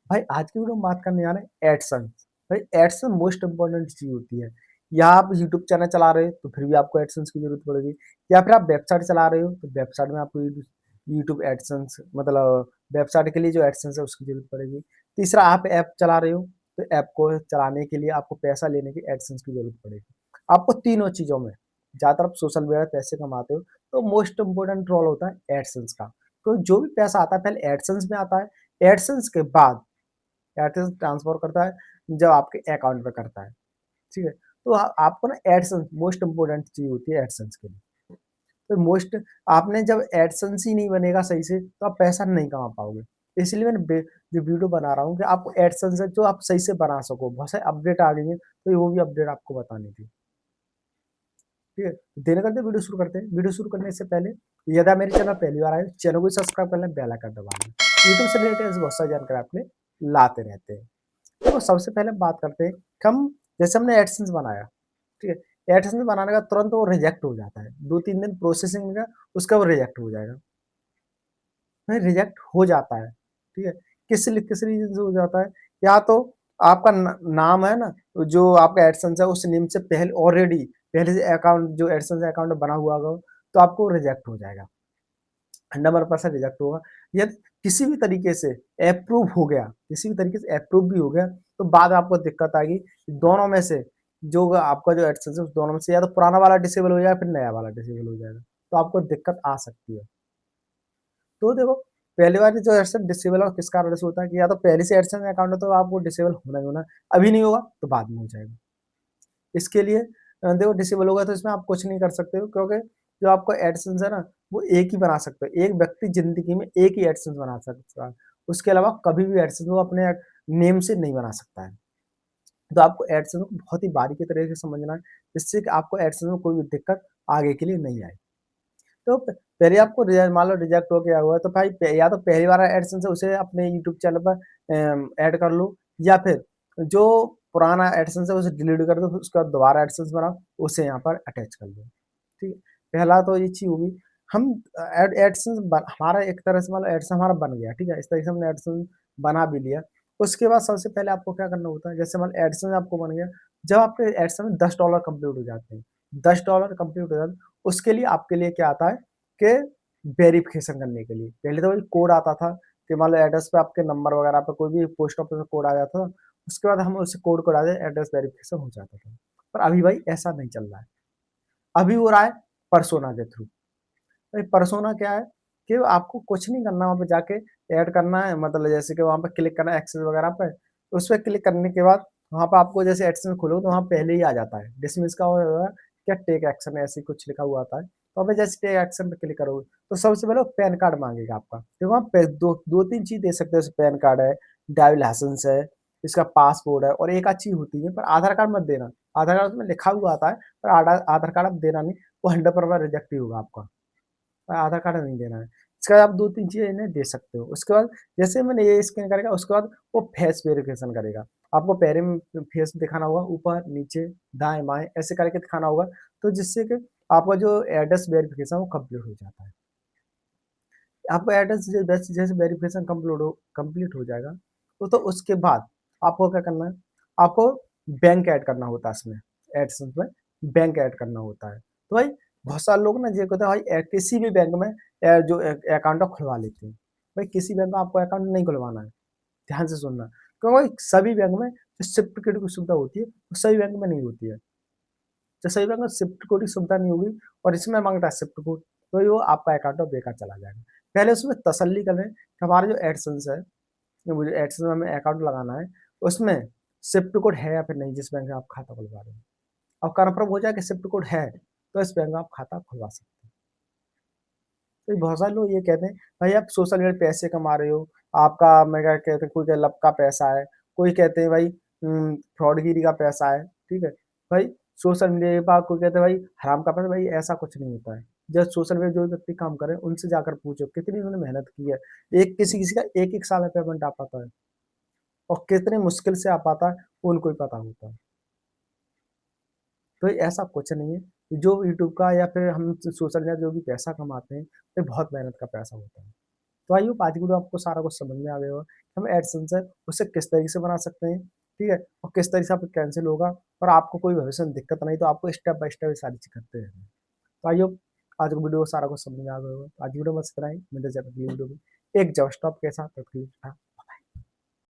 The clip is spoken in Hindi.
भाई आज की वीडियो में बात करने जा रहे हैं एडसेंस। भाई एडसेंस मोस्ट इंपॉर्टेंट चीज होती है। या आप यूट्यूब चैनल चला रहे हो तो फिर भी आपको एडसेंस की जरूरत पड़ेगी, या फिर आप वेबसाइट चला रहे हो तो वेबसाइट में आपको यूट्यूब एडसेंस मतलब वेबसाइट के लिए जो एडसेंस है उसकी जरूरत पड़ेगी। तीसरा, आप ऐप चला रहे हो तो ऐप को चलाने के लिए आपको पैसा लेने की एडसेंस की जरूरत पड़ेगी। आपको तीनों चीजों में ज्यादातर आप सोशल मीडिया पे पैसे कमाते हो तो मोस्ट इंपॉर्टेंट रोल होता है एडसेंस का। तो जो भी पैसा आता है पहले एडसेंस में आता है, एडसेंस के बाद एडसेंस ट्रांसफर करता है जब आपके अकाउंट में करता है। ठीक है, तो आपको ना एडसेंस मोस्ट इंपोर्टेंट चीज होती है एडसेंस के लिए। तो मोस्ट आपने जब एडसेंस ही नहीं बनेगा सही से तो आप पैसा नहीं कमा पाओगे। इसलिए मैंने जो वीडियो बना रहा हूँ कि आपको एडसेंस है जो आप सही से बना सको। बहुत सारे अपडेट आ गई है तो वो भी अपडेट आपको बतानी थी। ठीक है, देने करते वीडियो शुरू करते हैं। वीडियो शुरू करने से पहले यदि आप मेरे चैनल पहली बार आए चैनल को सब्सक्राइब कर लें, बेल आइकन दबा लें। यूट्यूब से रिलेटेड बहुत सारी जानकारी आपके लिए लाते रहते हैं। तो सबसे पहले बात करते हैं कि हम जैसे हमने एडसेंस बनाया, ठीक है, एडसेंस बनाने का तुरंत वो रिजेक्ट हो जाता है, 2-3 दिन प्रोसेसिंग में उसका वो रिजेक्ट हो जाएगा। नहीं, रिजेक्ट हो जाता है, ठीक है। किस रीजन से हो जाता है? या तो आपका नाम है ना, जो आपका एडसेंस है उस नेम से पहले ऑलरेडी पहले से अकाउंट जो एडसेंस अकाउंट बना हुआ होगा तो आपको रिजेक्ट हो जाएगा, 100% रिजेक्ट होगा। यदि किसी भी तरीके से अप्रूव हो गया, किसी भी तरीके से अप्रूव भी हो गया तो बाद में आपको दिक्कत आएगी। दोनों में से जो आपका जो एडसेंस है उस दोनों में से या तो पुराना वाला डिसेबल हो जाएगा फिर नया वाला डिसेबल हो जाएगा, तो आपको दिक्कत आ सकती है। तो देखो, पहली बार जो एडसेंस डिसेबल और किस कारण से होता है कि या तो पहले से एडसेंस अकाउंट है तो आपको डिसेबल होना ही होना है। अभी नहीं होगा तो बाद में हो जाएगा। इसके लिए देखो, डिसेबल होगा तो इसमें आप कुछ नहीं कर सकते हो, क्योंकि जो आपका एडसेंस है ना वो एक ही बना सकते हो। एक व्यक्ति जिंदगी में एक ही एडसेंस बना सकता है, उसके अलावा कभी भी एडसेंस वो अपने नेम से नहीं बना सकता है। तो आपको एडसेंस को बहुत ही बारीकी तरीके से समझना है, जिससे कि आपको एडसेंस में कोई भी दिक्कत आगे के लिए नहीं आए। तो पहले आपको मान लो रिजेक्ट हो गया हुआ है तो भाई या तो पहली बार एडसेंस है उसे अपने यूट्यूब चैनल पर ऐड कर लो, या फिर जो पुराना एडसेंस है उसे डिलीट कर दो, फिर उसके बाद दोबारा एडसेंस बनाओ, उसे यहाँ पर अटैच कर दो। ठीक है, पहला तो ये चीज होगी। हम एडसेंस हमारा एक तरह से मतलब एडसेंस हमारा बन गया, ठीक है, इस तरीके से हमने एडसेंस बना भी लिया। उसके बाद सबसे पहले आपको क्या करना होता है, जैसे मान एडसेंस आपको बन गया, जब आपके एडसेंस में $10 कंप्लीट हो जाते हैं, $10 कंप्लीट हो जाते हैं, उसके लिए आपके लिए क्या आता है कि वेरिफिकेशन करने के लिए पहले तो वही कोड आता था कि मान लो एड्रेस पे आपके नंबर वगैरह पे कोई भी पोस्ट ऑफिस में कोड आ जाता था, उसके बाद हम उस कोड को डालते एड्रेस वेरिफिकेशन हो जाता था। पर अभी भाई ऐसा नहीं चल रहा है। अभी हो रहा है पर्सोना के थ्रू। भाई पर्सोना क्या है कि आपको कुछ नहीं करना, वहाँ पे जाके ऐड करना है, मतलब जैसे कि वहाँ पे क्लिक करना है एक्सेस वगैरह पे, उस पे क्लिक करने के बाद वहाँ पे आपको जैसे एडसेंस खोलो तो वहाँ पहले ही आ जाता है डिसमिस का और क्या टेक एक्शन ऐसे कुछ लिखा हुआ आता है। तो आप जैसे टेक एक्शन पे क्लिक करोगे तो सबसे पहले पैन कार्ड मांगेगा आपका, तो वहाँ पे दो तीन चीज दे सकते हो, जैसे पैन कार्ड है, ड्राइविंग लाइसेंस है, इसका पासपोर्ट है, और एक आध चीज होती है पर आधार कार्ड मत देना। आधार कार्ड उसमें लिखा हुआ आता है पर आधार कार्ड आप देना नहीं, वो 100% रिजेक्ट ही होगा आपका। आधार कार्ड नहीं देना है। इसके बाद आप 2-3 चीज़ें इन्हें दे सकते हो। उसके बाद जैसे मैंने ये स्कैन करेगा उसके बाद वो फेस वेरिफिकेशन करेगा। आपको पहले में फेस दिखाना होगा, ऊपर, नीचे, दाएँ-बाएँ ऐसे करके दिखाना होगा, तो जिससे कि आपका जो एड्रेस वेरिफिकेशन वो कंप्लीट हो जाता है। आपका एड्रेस जैसे जैसे वेरिफिकेशन कंप्लीट हो जाएगा, तो उसके बाद आपको क्या करना है, आपको बैंक ऐड करना होता है इसमें, एडसेंस में बैंक ऐड करना होता है। तो भाई बहुत सारे लोग ना ये कहते हैं भाई किसी भी बैंक में जो अकाउंट है खुलवा लेते हैं। भाई किसी बैंक में आपको अकाउंट नहीं खुलवाना है, ध्यान से सुनना। क्योंकि सभी बैंक में जो स्विफ्ट कोड की सुविधा होती है, वो सभी बैंक में नहीं होती है। तो सभी बैंक में स्विफ्ट कोड की सुविधा नहीं होगी और इसमें माँगता है स्विफ्ट कोड, तो ये वो आपका अकाउंट बेकार चला जाएगा। पहले उसमें तसल्ली कर लें कि हमारा जो एडसेंस है, जो मुझे एडसेंस में हमें अकाउंट लगाना है, उसमें स्विफ्ट कोड है या फिर नहीं जिस बैंक में आप खाता खुलवा रहे हो। अब कन्फर्म हो जाए कि स्विफ्ट कोड है, तो इस बैंक में आप खाता खुलवा सकते हैं। तो बहुत सारे लोग ये कहते हैं, भाई आप सोशल मीडिया पे पैसे कमा रहे हो, आपका मैं क्या कहते हैं, कोई कहता है लब का पैसा है, कोई कहते हैं भाई फ्रॉडगिरी का पैसा है, ठीक है। भाई सोशल मीडिया के बाद कोई कहते हैं भाई हराम का पैसा, भाई ऐसा कुछ नहीं होता है। जब सोशल मीडिया जो व्यक्ति काम करे उनसे जाकर पूछो कितनी उन्होंने मेहनत की है। एक किसी किसी का एक साल में पेमेंट आ पाता है और कितने मुश्किल से आ पाता है वो उनको ही पता होता है। तो ऐसा कुछ नहीं है, जो यूट्यूब का या फिर हम सोशल मीडिया जो भी पैसा कमाते हैं ये बहुत मेहनत का पैसा होता है। तो आई होप आज की वीडियो आपको सारा कुछ समझ में आ गया होगा कि हम एडसेंस है उसे किस तरीके से बना सकते हैं, ठीक है? और किस तरीके से आपका कैंसल होगा और आपको कोई भविष्य में दिक्कत नहीं तो आपको स्टेप बाय स्टेप ये सारी चीज़ करते रहना है। तो आई होप आज का वीडियो सारा कुछ समझ में आ गया होगा। तो आज की वीडियो में बस इतना ही। मिलते हैं जल्द अगली वीडियो में एक जॉब स्टॉप के साथ। तब तक के लिए